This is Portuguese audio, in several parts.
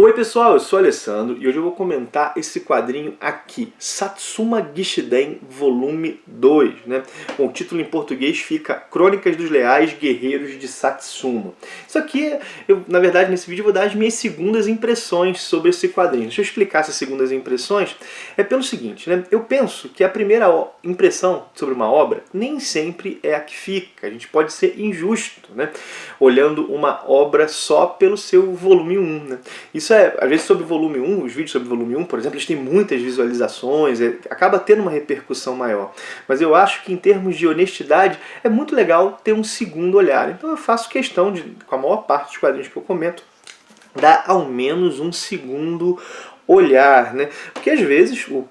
Oi pessoal, eu sou o Alessandro e hoje eu vou comentar esse quadrinho aqui, Satsuma Gishiden volume 2, né? Bom, o título em português fica Crônicas dos Leais Guerreiros de Satsuma. Isso aqui, na verdade, nesse vídeo eu vou dar as minhas segundas impressões sobre esse quadrinho. Deixa eu explicar essas segundas impressões. É pelo seguinte, né? Eu penso que a primeira impressão sobre uma obra nem sempre é a que fica. A gente pode ser injusto, né? Olhando uma obra só pelo seu volume 1, né? Isso é, às vezes, sobre o volume 1, os vídeos sobre o volume 1, por exemplo, eles têm muitas visualizações, acaba tendo uma repercussão maior. Mas eu acho que, em termos de honestidade, é muito legal ter um segundo olhar. Então eu faço questão de, com a maior parte dos quadrinhos que eu comento, dar ao menos um segundo olhar, né? Porque às vezes o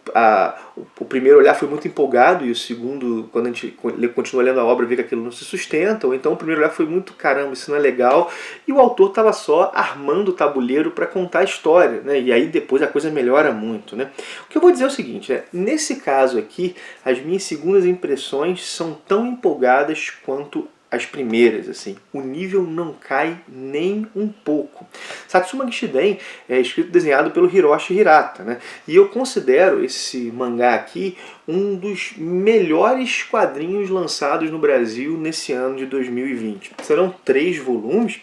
primeiro olhar foi muito empolgado e o segundo, quando a gente continua lendo a obra, vê que aquilo não se sustenta, ou então o primeiro olhar foi muito caramba, isso não é legal, e o autor estava só armando o tabuleiro para contar a história, né? E aí depois a coisa melhora muito, né? O que eu vou dizer é o seguinte, né? Nesse caso aqui, as minhas segundas impressões são tão empolgadas quanto as primeiras, assim. O nível não cai nem um pouco. Satsuma Gishiden é escrito e desenhado pelo Hiroshi Hirata, né? E eu considero esse mangá aqui um dos melhores quadrinhos lançados no Brasil nesse ano de 2020. Serão 3 volumes,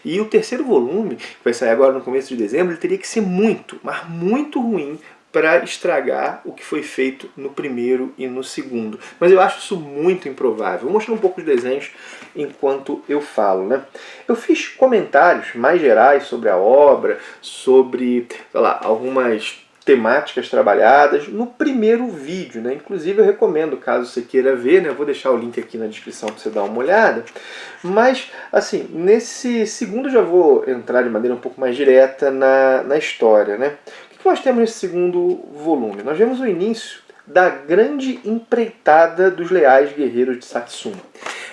e o terceiro volume, que vai sair agora no começo de dezembro, ele teria que ser muito, mas muito ruim para estragar o que foi feito no primeiro e no segundo. Mas eu acho isso muito improvável. Vou mostrar um pouco de desenhos enquanto eu falo, né? Eu fiz comentários mais gerais sobre a obra, sobre, sei lá, algumas temáticas trabalhadas no primeiro vídeo, né? Inclusive eu recomendo, caso você queira ver, né? Eu vou deixar o link aqui na descrição para você dar uma olhada. Mas, assim, nesse segundo eu já vou entrar de maneira um pouco mais direta na história, né? O que nós temos nesse segundo volume? Nós vemos o início da grande empreitada dos leais guerreiros de Satsuma.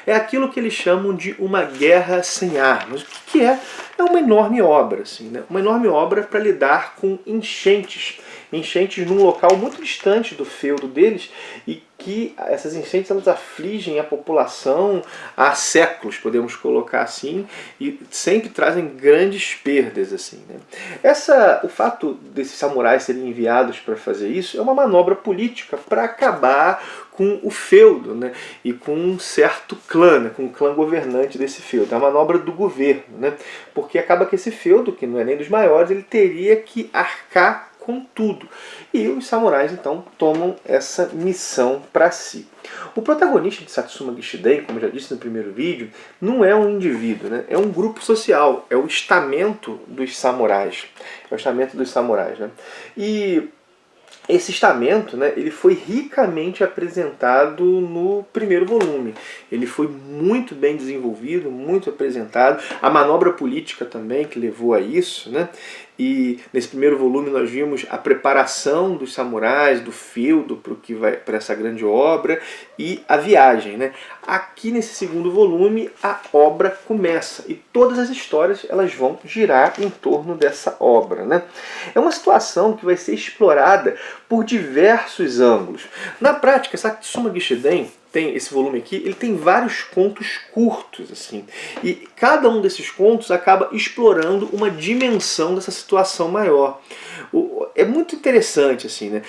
É aquilo que eles chamam de uma guerra sem armas. O que é? É uma enorme obra, assim, né? Uma enorme obra para lidar com enchentes. Enchentes num local muito distante do feudo deles, e que essas enchentes elas afligem a população há séculos, podemos colocar assim, e sempre trazem grandes perdas, assim, né? O fato desses samurais serem enviados para fazer isso é uma manobra política para acabar com o feudo, né? E com um certo clã, né? Com o clã governante desse feudo. É a manobra do governo, né? Porque acaba que esse feudo, que não é nem dos maiores, ele teria que arcar com tudo. E os samurais então tomam essa missão para si. O protagonista de Satsuma Gishiden, como eu já disse no primeiro vídeo, não é um indivíduo, né? É um grupo social, é o estamento dos samurais. É o estamento dos samurais, né? E esse estamento, né, ele foi ricamente apresentado no primeiro volume. Ele foi muito bem desenvolvido, muito apresentado. A manobra política também que levou a isso, né? E nesse primeiro volume nós vimos a preparação dos samurais, do feudo para essa grande obra, e a viagem, né? Aqui nesse segundo volume a obra começa e todas as histórias elas vão girar em torno dessa obra, né? É uma situação que vai ser explorada por diversos ângulos. Na prática, Satsuma Gishiden tem esse volume aqui, ele tem vários contos curtos, assim, e cada um desses contos acaba explorando uma dimensão dessa situação maior. É muito interessante, assim, né?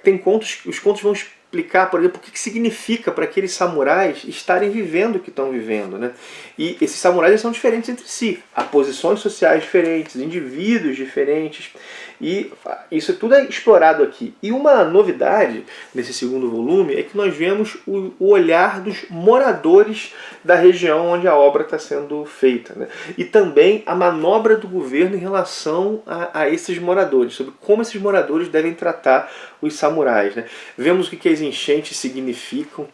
Tem contos, os contos vão explicar, por exemplo, o que significa para aqueles samurais estarem vivendo o que estão vivendo, né? E esses samurais eles são diferentes entre si, há posições sociais diferentes, indivíduos diferentes, e isso tudo é explorado aqui. E uma novidade nesse segundo volume é que nós vemos o olhar dos moradores da região onde a obra está sendo feita, né? E também a manobra do governo em relação a esses moradores, sobre como esses moradores devem tratar os samurais, né? Vemos o que as enchentes significam,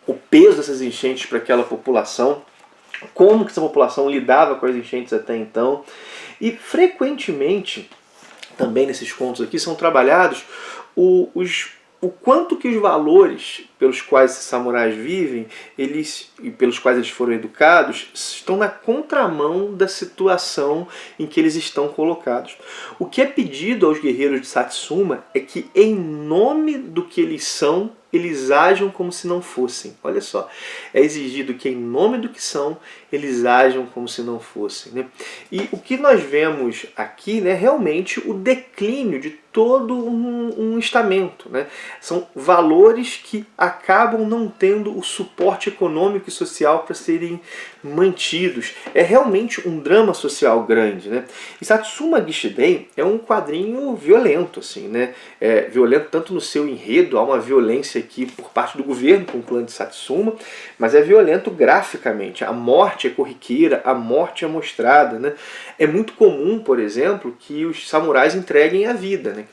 o peso dessas enchentes para aquela população, como que essa população lidava com as enchentes até então, e frequentemente também nesses contos aqui são trabalhados o quanto que os valores pelos quais esses samurais vivem, e pelos quais eles foram educados, estão na contramão da situação em que eles estão colocados. O que é pedido aos guerreiros de Satsuma é que, em nome do que eles são, eles ajam como se não fossem. Olha só, é exigido que, em nome do que são, eles ajam como se não fossem, né? E o que nós vemos aqui, né, realmente o declínio de todo um estamento, né? São valores que acabam não tendo o suporte econômico e social para serem mantidos. É realmente um drama social grande, né? E Satsuma Gishiden é um quadrinho violento, assim, né? É violento tanto no seu enredo, há uma violência aqui por parte do governo com o clã de Satsuma, mas é violento graficamente. A morte é corriqueira, a morte é mostrada, né? É muito comum, por exemplo, que os samurais entreguem a vida, né?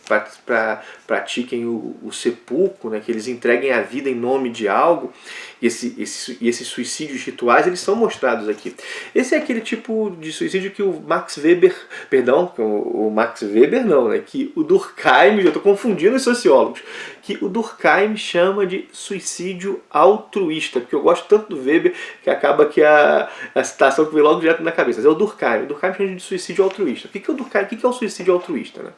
Pratiquem o seppuku, né? Que eles entreguem a vida em nome de algo. E esses suicídios rituais, eles são mostrados aqui. Esse é aquele tipo de suicídio que o Max Weber, o Max Weber não, né? Que o Durkheim, eu estou confundindo os sociólogos, que o Durkheim chama de suicídio altruísta, porque eu gosto tanto do Weber que acaba que a citação que vem logo direto na cabeça. Mas é o Durkheim. O Durkheim chama de suicídio altruísta. O que é o Durkheim? O que é o suicídio altruísta, né?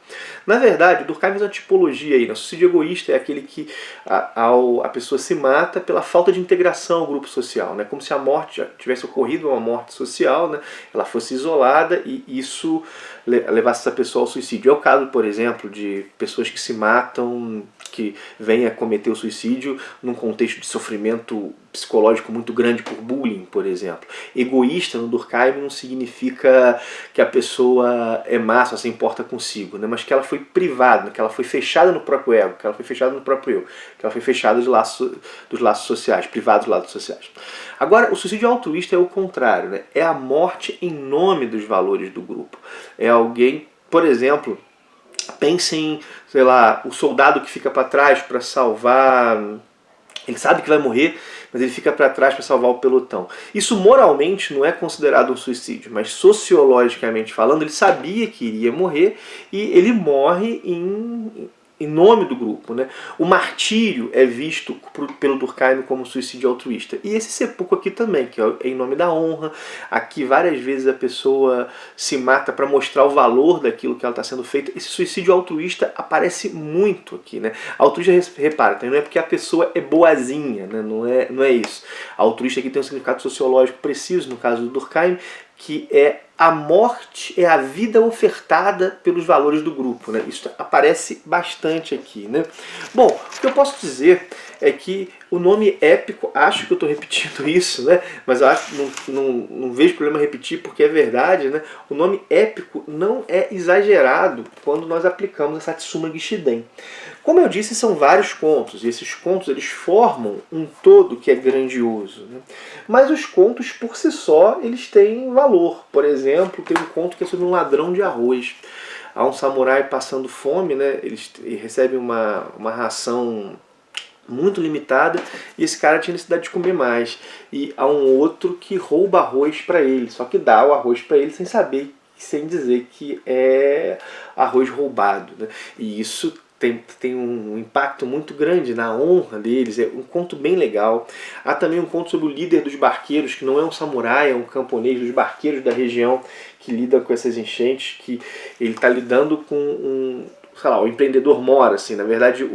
Na verdade, o Durkheim faz uma tipologia aí. O suicídio egoísta é aquele que a pessoa se mata pela falta de integração ao grupo social, né? Como se a morte já tivesse ocorrido, uma morte social, né? Ela fosse isolada e isso levasse essa pessoa ao suicídio. É o caso, por exemplo, de pessoas que se matam, que vêm a cometer o suicídio num contexto de sofrimento psicológico muito grande por bullying, por exemplo. Egoísta no Durkheim não significa que a pessoa é má, só se importa consigo, né? Mas que ela foi privada, que ela foi fechada no próprio ego, que ela foi fechada no próprio eu, que ela foi fechada dos laços sociais, privada dos laços sociais. Agora, o suicídio altruísta é o contrário, né? É a morte em nome dos valores do grupo. É alguém, por exemplo, pensem, sei lá, o soldado que fica para trás para salvar. Ele sabe que vai morrer, mas ele fica para trás para salvar o pelotão. Isso moralmente não é considerado um suicídio, mas sociologicamente falando, ele sabia que iria morrer e ele morre em nome do grupo, né? O martírio é visto pelo Durkheim como suicídio altruísta. E esse seppuku aqui também, que é em nome da honra. Aqui várias vezes a pessoa se mata para mostrar o valor daquilo que ela está sendo feita. Esse suicídio altruísta aparece muito aqui, né? Altruísta, repara, não é porque a pessoa é boazinha, né? Não é isso. A altruísta aqui tem um significado sociológico preciso, no caso do Durkheim, que é a morte, é a vida ofertada pelos valores do grupo, né? Isso aparece bastante aqui, né? Bom, o que eu posso dizer é que o nome épico, acho que eu estou repetindo isso, né? Mas eu acho que não vejo problema repetir porque é verdade, né? O nome épico não é exagerado quando nós aplicamos a Satsuma Gishiden. Como eu disse, são vários contos, e esses contos eles formam um todo que é grandioso, né? Mas os contos por si só eles têm valor. Por exemplo, tem um conto que é sobre um ladrão de arroz. Há um samurai passando fome, né? Ele recebe uma ração muito limitada e esse cara tinha necessidade de comer mais. E há um outro que rouba arroz para ele, só que dá o arroz para ele sem saber, sem dizer que é arroz roubado, né? E isso tem um impacto muito grande na honra deles, é um conto bem legal. Há também um conto sobre o líder dos barqueiros, que não é um samurai, é um camponês dos barqueiros da região que lida com essas enchentes, que ele está lidando com o empreendedor mora, assim, na verdade,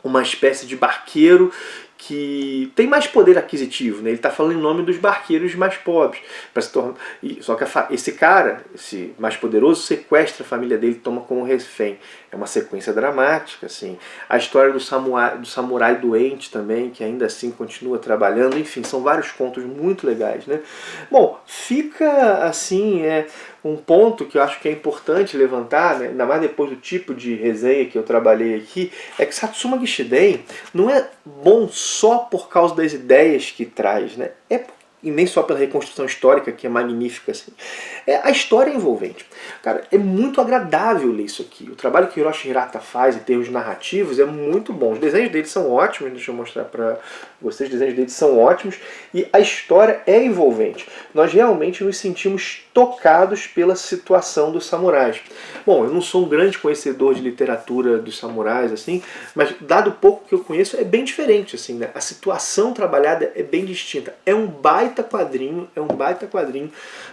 uma espécie de barqueiro que tem mais poder aquisitivo, né? Ele está falando em nome dos barqueiros mais pobres. Só que esse cara, esse mais poderoso, sequestra a família dele e toma como refém. É uma sequência dramática, assim. A história do samurai doente também, que ainda assim continua trabalhando. Enfim, são vários contos muito legais, né? Bom, fica assim, um ponto que eu acho que é importante levantar, né, ainda mais depois do tipo de resenha que eu trabalhei aqui, é que Satsuma Gishiden não é bom só por causa das ideias que traz, né? É e nem só pela reconstrução histórica, que é magnífica, assim. A história é envolvente. Cara, é muito agradável ler isso aqui. O trabalho que Hiroshi Hirata faz em termos narrativos é muito bom. Os desenhos dele são ótimos, deixa eu mostrar para vocês, os desenhos dele são ótimos, e a história é envolvente. Nós realmente nos sentimos tocados pela situação dos samurais. Bom, eu não sou um grande conhecedor de literatura dos samurais, assim, mas dado o pouco que eu conheço, é bem diferente, assim, né? A situação trabalhada é bem distinta. É um baita quadrinho,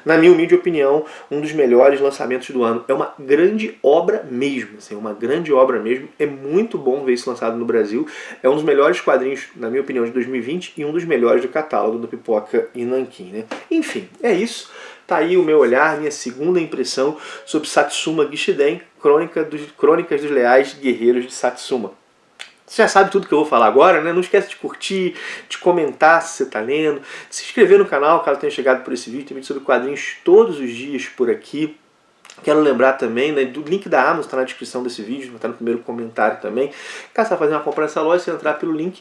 na minha humilde opinião, um dos melhores lançamentos do ano. É uma grande obra mesmo, assim, uma grande obra mesmo. É muito bom ver isso lançado no Brasil. É um dos melhores quadrinhos, na minha opinião, de 2020 e um dos melhores do catálogo do Pipoca e Nanquim, né? Enfim, é isso. Tá aí o meu olhar, minha segunda impressão sobre Satsuma Gishiden, Crônicas dos Leais Guerreiros de Satsuma. Você já sabe tudo que eu vou falar agora, né? Não esquece de curtir, de comentar se você está lendo, de se inscrever no canal caso tenha chegado por esse vídeo. Tem vídeo sobre quadrinhos todos os dias por aqui. Quero lembrar também, né, do link da Amazon, está na descrição desse vídeo, está no primeiro comentário também. Caso você vá fazer uma compra nessa loja, se entrar pelo link,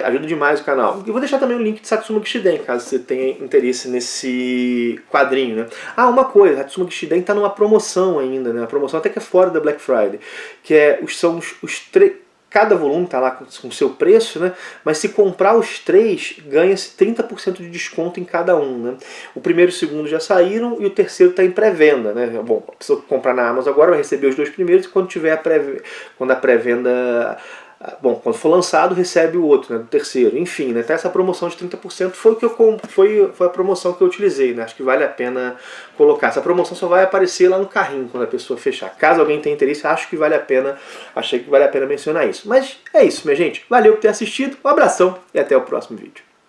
ajuda demais o canal. E vou deixar também o link de Satsuma Gishiden, caso você tenha interesse nesse quadrinho, né? Ah, uma coisa, Satsuma Gishiden está numa promoção ainda, né? Uma promoção até que é fora da Black Friday, que são os três. Cada volume está lá com o seu preço, né? Mas se comprar os 3, ganha-se 30% de desconto em cada um, né? O primeiro e o segundo já saíram e o terceiro está em pré-venda, né? Bom, a pessoa que comprar na Amazon agora vai receber os 2 primeiros e quando a pré-venda... Bom, quando for lançado, recebe o outro, né, do terceiro. Enfim, né, até essa promoção de 30% foi a promoção que eu utilizei, né? Acho que vale a pena colocar. Essa promoção só vai aparecer lá no carrinho quando a pessoa fechar. Caso alguém tenha interesse, achei que vale a pena mencionar isso. Mas é isso, minha gente. Valeu por ter assistido, um abração e até o próximo vídeo.